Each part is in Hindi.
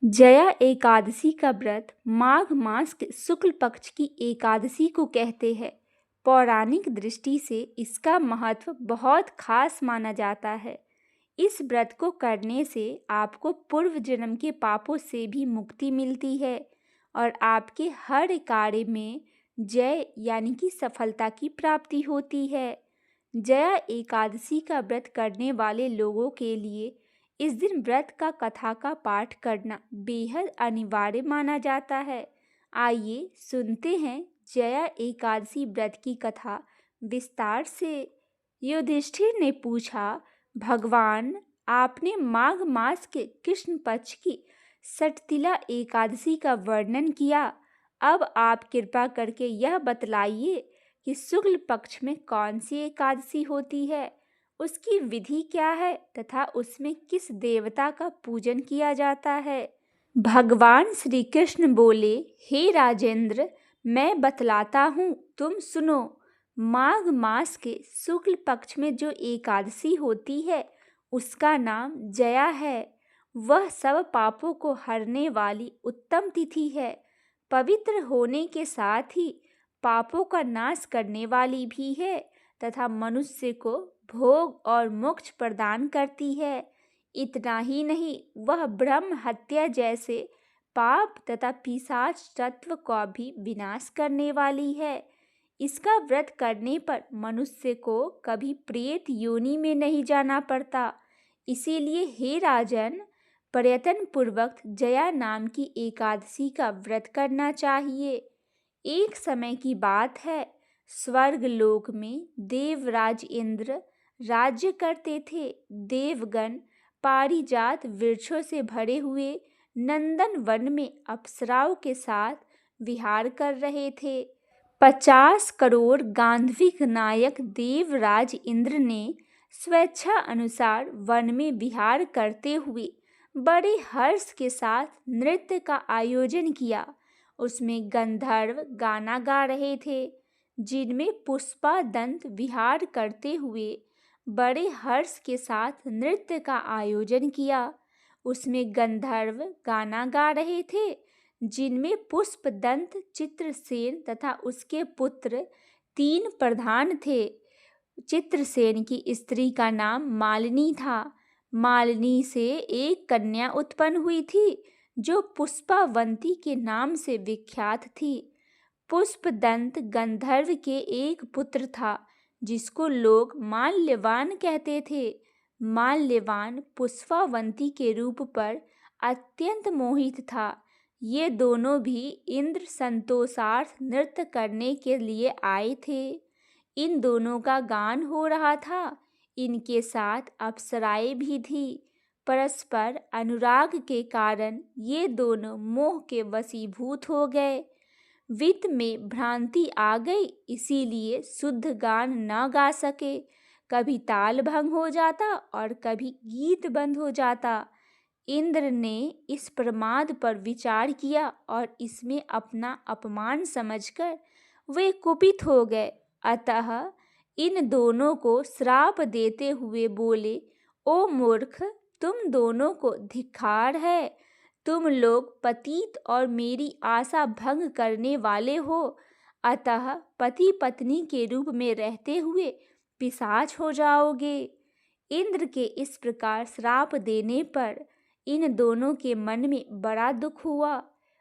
जया एकादशी का व्रत माघ मास के शुक्ल पक्ष की एकादशी को कहते हैं। पौराणिक दृष्टि से इसका महत्व बहुत खास माना जाता है। इस व्रत को करने से आपको पूर्व जन्म के पापों से भी मुक्ति मिलती है और आपके हर कार्य में जय यानी कि सफलता की प्राप्ति होती है। जया एकादशी का व्रत करने वाले लोगों के लिए इस दिन व्रत का कथा का पाठ करना बेहद अनिवार्य माना जाता है। आइए सुनते हैं जया एकादशी व्रत की कथा विस्तार से। युधिष्ठिर ने पूछा, भगवान, आपने माघ मास के कृष्ण पक्ष की सटतिला एकादशी का वर्णन किया। अब आप कृपा करके यह बतलाइए कि शुक्ल पक्ष में कौन सी एकादशी होती है, उसकी विधि क्या है तथा उसमें किस देवता का पूजन किया जाता है। भगवान श्री कृष्ण बोले, हे राजेंद्र, मैं बतलाता हूँ, तुम सुनो। माघ मास के शुक्ल पक्ष में जो एकादशी होती है उसका नाम जया है। वह सब पापों को हरने वाली उत्तम तिथि है। पवित्र होने के साथ ही पापों का नाश करने वाली भी है तथा मनुष्य को भोग और मोक्ष प्रदान करती है। इतना ही नहीं, वह ब्रह्म हत्या जैसे पाप तथा पिशाच तत्व का भी विनाश करने वाली है। इसका व्रत करने पर मनुष्य को कभी प्रेत योनि में नहीं जाना पड़ता। इसीलिए हे राजन, प्रयत्न पूर्वक जया नाम की एकादशी का व्रत करना चाहिए। एक समय की बात है, स्वर्ग लोक में देवराज इंद्र राज्य करते थे। देवगण पारिजात वृक्षों से भरे हुए नंदन वन में अप्सराओं के साथ विहार कर रहे थे। 50 करोड़ गांधीविक नायक देवराज इंद्र ने स्वेच्छा अनुसार वन में विहार करते हुए बड़े हर्ष के साथ नृत्य का आयोजन किया। उसमें गंधर्व गाना गा रहे थे, जिनमें पुष्पादंत विहार करते हुए बड़े हर्ष के साथ नृत्य का आयोजन किया। उसमें गंधर्व गाना गा रहे थे, जिनमें पुष्पदंत चित्रसेन तथा उसके पुत्र 3 प्रधान थे। चित्रसेन की स्त्री का नाम मालिनी था। मालिनी से एक कन्या उत्पन्न हुई थी जो पुष्पावंती के नाम से विख्यात थी। पुष्पदंत गंधर्व के एक पुत्र था जिसको लोग माल्यवान कहते थे। माल्यवान पुष्पावंती के रूप पर अत्यंत मोहित था। ये दोनों भी इंद्र संतोषार्थ नृत्य करने के लिए आए थे। इन दोनों का गान हो रहा था। इनके साथ अप्सराएं भी थी। परस्पर अनुराग के कारण ये दोनों मोह के वशीभूत हो गए। वित्त में भ्रांति आ गई, इसीलिए शुद्ध गान न गा सके। कभी ताल भंग हो जाता और कभी गीत बंद हो जाता। इंद्र ने इस प्रमाद पर विचार किया और इसमें अपना अपमान समझकर वे कुपित हो गए। अतः इन दोनों को श्राप देते हुए बोले, ओ मूर्ख, तुम दोनों को धिक्कार है। तुम लोग पतित और मेरी आशा भंग करने वाले हो। अतः पति पत्नी के रूप में रहते हुए पिशाच हो जाओगे। इंद्र के इस प्रकार श्राप देने पर इन दोनों के मन में बड़ा दुख हुआ।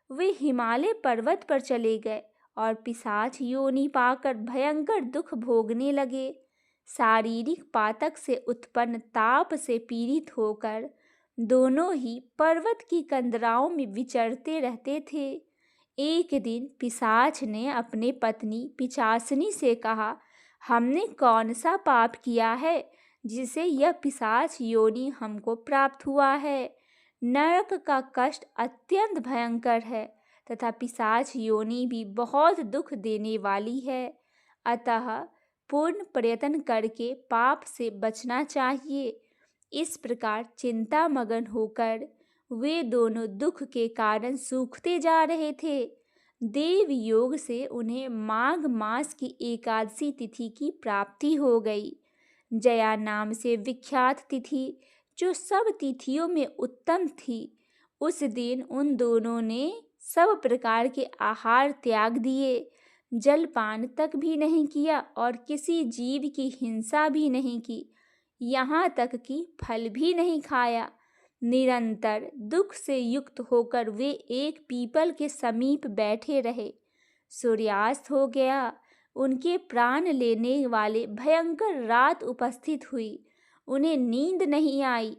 वे हिमालय पर्वत पर चले गए और पिशाच योनि पाकर भयंकर दुख भोगने लगे। शारीरिक पातक से उत्पन्न ताप से पीड़ित होकर दोनों ही पर्वत की कंदराओं में विचरते रहते थे। एक दिन पिशाच ने अपने पत्नी पिशाचिनी से कहा, हमने कौन सा पाप किया है जिसे यह पिशाच योनि हमको प्राप्त हुआ है। नरक का कष्ट अत्यंत भयंकर है तथा पिशाच योनि भी बहुत दुख देने वाली है। अतः पूर्ण प्रयत्न करके पाप से बचना चाहिए। इस प्रकार चिंता मगन होकर वे दोनों दुख के कारण सूखते जा रहे थे। देव योग से उन्हें माघ मास की एकादशी तिथि की प्राप्ति हो गई। जया नाम से विख्यात तिथि, जो सब तिथियों में उत्तम थी, उस दिन उन दोनों ने सब प्रकार के आहार त्याग दिए, जलपान तक भी नहीं किया और किसी जीव की हिंसा भी नहीं की, यहाँ तक कि फल भी नहीं खाया। निरंतर दुख से युक्त होकर वे एक पीपल के समीप बैठे रहे। सूर्यास्त हो गया, उनके प्राण लेने वाले भयंकर रात उपस्थित हुई। उन्हें नींद नहीं आई,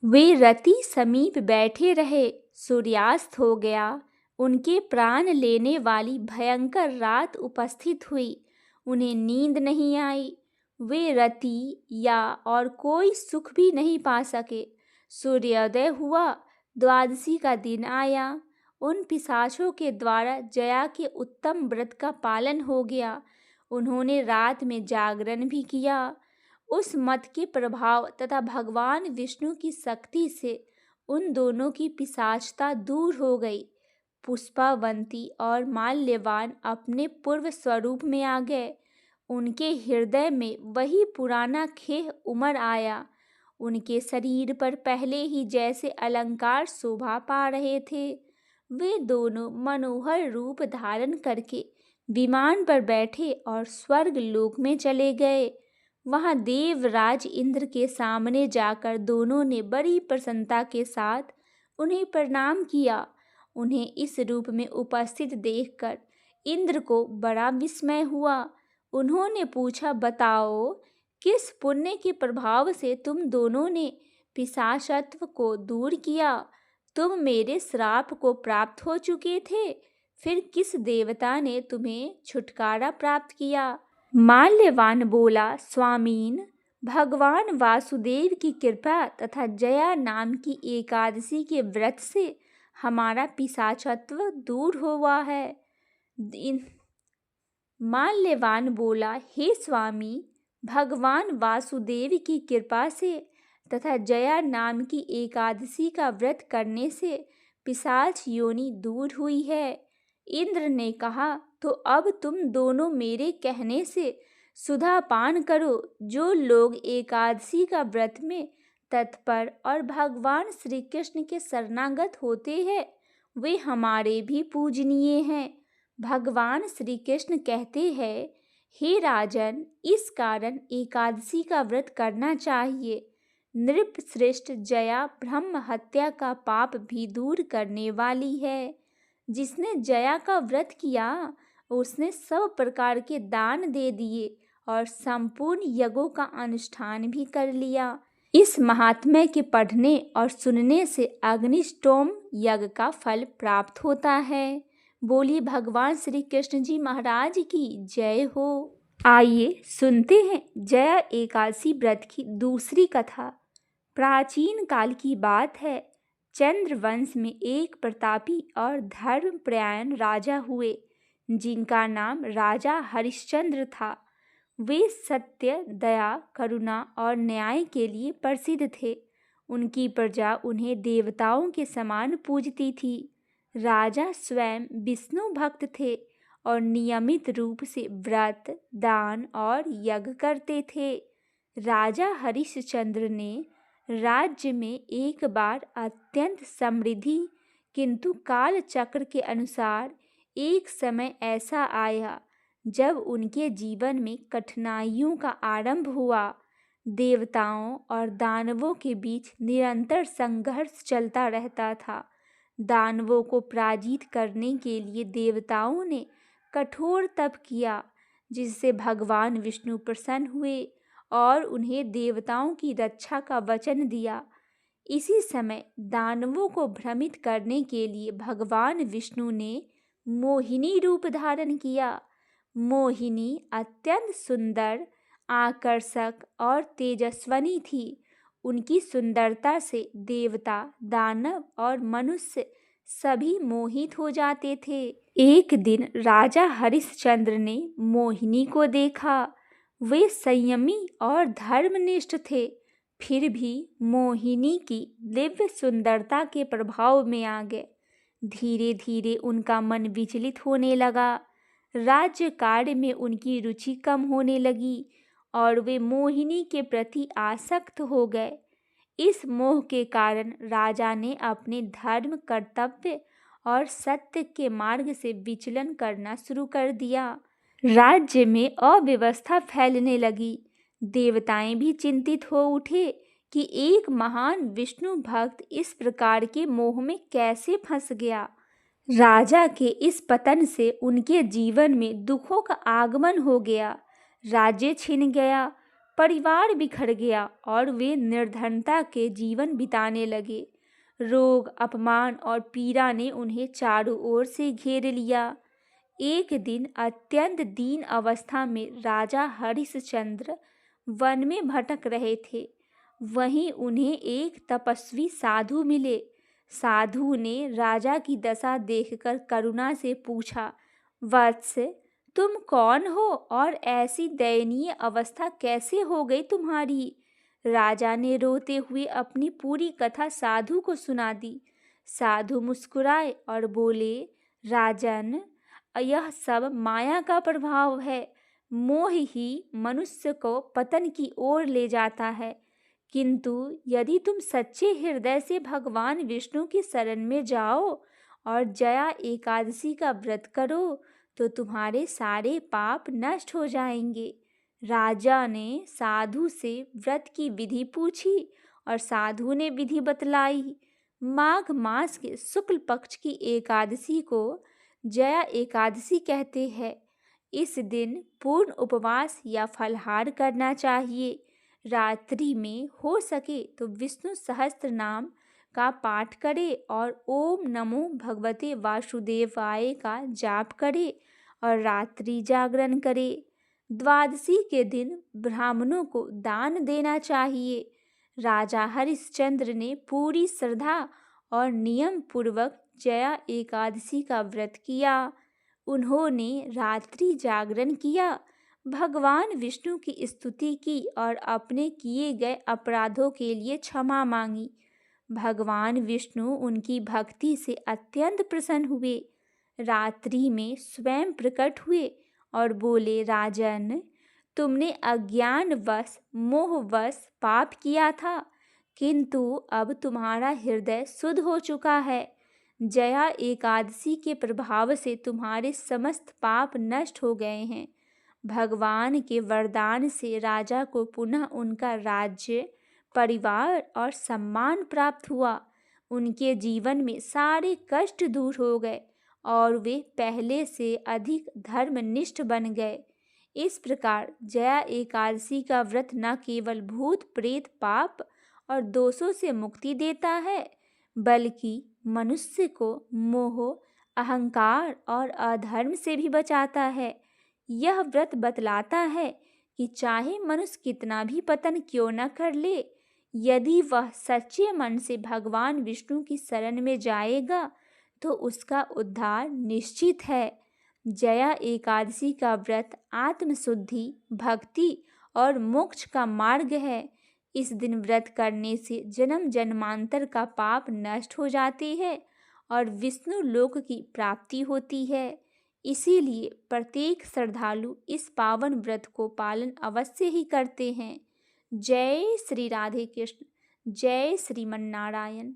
वे रति समीप बैठे रहे। सूर्यास्त हो गया, उनके प्राण लेने वाली भयंकर रात उपस्थित हुई। उन्हें नींद नहीं आई, वे रति या और कोई सुख भी नहीं पा सके। सूर्योदय हुआ, द्वादशी का दिन आया। उन पिशाचों के द्वारा जया के उत्तम व्रत का पालन हो गया। उन्होंने रात में जागरण भी किया। उस मत के प्रभाव तथा भगवान विष्णु की शक्ति से उन दोनों की पिशाचता दूर हो गई। पुष्पावंती और माल्यवान अपने पूर्व स्वरूप में आ गए। उनके हृदय में वही पुराना खेह उमड़ आया। उनके शरीर पर पहले ही जैसे अलंकार शोभा पा रहे थे। वे दोनों मनोहर रूप धारण करके विमान पर बैठे और स्वर्ग लोक में चले गए। वहां देवराज इंद्र के सामने जाकर दोनों ने बड़ी प्रसन्नता के साथ उन्हें प्रणाम किया। उन्हें इस रूप में उपस्थित देखकर इंद्र को बड़ा विस्मय हुआ। उन्होंने पूछा, बताओ, किस पुण्य के प्रभाव से तुम दोनों ने पिशाचत्व को दूर किया? तुम मेरे श्राप को प्राप्त हो चुके थे, फिर किस देवता ने तुम्हें छुटकारा प्राप्त किया? माल्यवान बोला, स्वामीन, भगवान वासुदेव की कृपा तथा जया नाम की एकादशी के व्रत से हमारा पिशाचत्व दूर हुआ है। माल्यवान बोला, हे स्वामी, भगवान वासुदेव की कृपा से तथा जया नाम की एकादशी का व्रत करने से पिशाच योनि दूर हुई है। इंद्र ने कहा, तो अब तुम दोनों मेरे कहने से सुधा पान करो। जो लोग एकादशी का व्रत में तत्पर और भगवान श्री कृष्ण के शरणागत होते हैं, वे हमारे भी पूजनीय हैं। भगवान श्री कृष्ण कहते हैं, हे राजन, इस कारण एकादशी का व्रत करना चाहिए। नृप श्रेष्ठ जया ब्रह्म हत्या का पाप भी दूर करने वाली है। जिसने जया का व्रत किया, उसने सब प्रकार के दान दे दिए और संपूर्ण यज्ञों का अनुष्ठान भी कर लिया। इस महात्म्य के पढ़ने और सुनने से अग्निष्टोम यज्ञ का फल प्राप्त होता है। बोलिए भगवान श्री कृष्ण जी महाराज की जय हो। आइए सुनते हैं जया एकादशी व्रत की दूसरी कथा। प्राचीन काल की बात है। चंद्रवंश में एक प्रतापी और धर्मपरायण राजा हुए, जिनका नाम राजा हरिश्चंद्र था। वे सत्य, दया, करुणा और न्याय के लिए प्रसिद्ध थे। उनकी प्रजा उन्हें देवताओं के समान पूजती थी। राजा स्वयं विष्णु भक्त थे और नियमित रूप से व्रत, दान और यज्ञ करते थे। राजा हरिश्चंद्र ने राज्य में एक बार अत्यंत समृद्धि, किंतु काल चक्र के अनुसार एक समय ऐसा आया जब उनके जीवन में कठिनाइयों का आरंभ हुआ। देवताओं और दानवों के बीच निरंतर संघर्ष चलता रहता था। दानवों को पराजित करने के लिए देवताओं ने कठोर तप किया, जिससे भगवान विष्णु प्रसन्न हुए और उन्हें देवताओं की रक्षा का वचन दिया। इसी समय दानवों को भ्रमित करने के लिए भगवान विष्णु ने मोहिनी रूप धारण किया। मोहिनी अत्यंत सुंदर, आकर्षक और तेजस्विनी थी। उनकी सुंदरता से देवता, दानव और मनुष्य सभी मोहित हो जाते थे। एक दिन राजा हरिश्चंद्र ने मोहिनी को देखा। वे संयमी और धर्मनिष्ठ थे, फिर भी मोहिनी की दिव्य सुंदरता के प्रभाव में आ गए। धीरे धीरे उनका मन विचलित होने लगा। राज्य कार्य में उनकी रुचि कम होने लगी और वे मोहिनी के प्रति आसक्त हो गए। इस मोह के कारण राजा ने अपने धर्म, कर्तव्य और सत्य के मार्ग से विचलन करना शुरू कर दिया। राज्य में अव्यवस्था फैलने लगी। देवताएं भी चिंतित हो उठे कि एक महान विष्णु भक्त इस प्रकार के मोह में कैसे फंस गया। राजा के इस पतन से उनके जीवन में दुखों का आगमन हो गया। राज्य छिन गया, परिवार बिखर गया और वे निर्धनता के जीवन बिताने लगे। रोग, अपमान और पीड़ा ने उन्हें चारों ओर से घेर लिया। एक दिन अत्यंत दीन अवस्था में राजा हरिश्चंद्र वन में भटक रहे थे। वहीं उन्हें एक तपस्वी साधु मिले। साधु ने राजा की दशा देखकर करुणा से पूछा, वत्स, तुम कौन हो और ऐसी दयनीय अवस्था कैसे हो गई तुम्हारी? राजा ने रोते हुए अपनी पूरी कथा साधु को सुना दी। साधु मुस्कुराए और बोले, राजन, यह सब माया का प्रभाव है। मोह ही मनुष्य को पतन की ओर ले जाता है। किंतु यदि तुम सच्चे हृदय से भगवान विष्णु की शरण में जाओ और जया एकादशी का व्रत करो तो तुम्हारे सारे पाप नष्ट हो जाएंगे। राजा ने साधु से व्रत की विधि पूछी और साधु ने विधि बतलाई। माघ मास के शुक्ल पक्ष की एकादशी को जया एकादशी कहते हैं। इस दिन पूर्ण उपवास या फलाहार करना चाहिए। रात्रि में हो सके तो विष्णु सहस्त्र नाम का पाठ करे और ओम नमो भगवते वासुदेवाय का जाप करे और रात्रि जागरण करे। द्वादशी के दिन ब्राह्मणों को दान देना चाहिए। राजा हरिश्चंद्र ने पूरी श्रद्धा और नियम पूर्वक जया एकादशी का व्रत किया। उन्होंने रात्रि जागरण किया, भगवान विष्णु की स्तुति की और अपने किए गए अपराधों के लिए क्षमा मांगी। भगवान विष्णु उनकी भक्ति से अत्यंत प्रसन्न हुए। रात्रि में स्वयं प्रकट हुए और बोले, राजन, तुमने अज्ञानवश मोहवश पाप किया था, किंतु अब तुम्हारा हृदय शुद्ध हो चुका है। जया एकादशी के प्रभाव से तुम्हारे समस्त पाप नष्ट हो गए हैं। भगवान के वरदान से राजा को पुनः उनका राज्य, परिवार और सम्मान प्राप्त हुआ। उनके जीवन में सारे कष्ट दूर हो गए और वे पहले से अधिक धर्मनिष्ठ बन गए। इस प्रकार जया एकादशी का व्रत न केवल भूत प्रेत पाप और दोषों से मुक्ति देता है, बल्कि मनुष्य को मोह, अहंकार और अधर्म से भी बचाता है। यह व्रत बतलाता है कि चाहे मनुष्य कितना भी पतन क्यों न कर ले, यदि वह सच्चे मन से भगवान विष्णु की शरण में जाएगा तो उसका उद्धार निश्चित है। जया एकादशी का व्रत आत्मशुद्धि, भक्ति और मोक्ष का मार्ग है। इस दिन व्रत करने से जन्म जन्मांतर का पाप नष्ट हो जाते हैं और विष्णु लोक की प्राप्ति होती है। इसीलिए प्रत्येक श्रद्धालु इस पावन व्रत को पालन अवश्य ही करते हैं। जय श्री राधे कृष्ण, जय श्रीमन नारायण।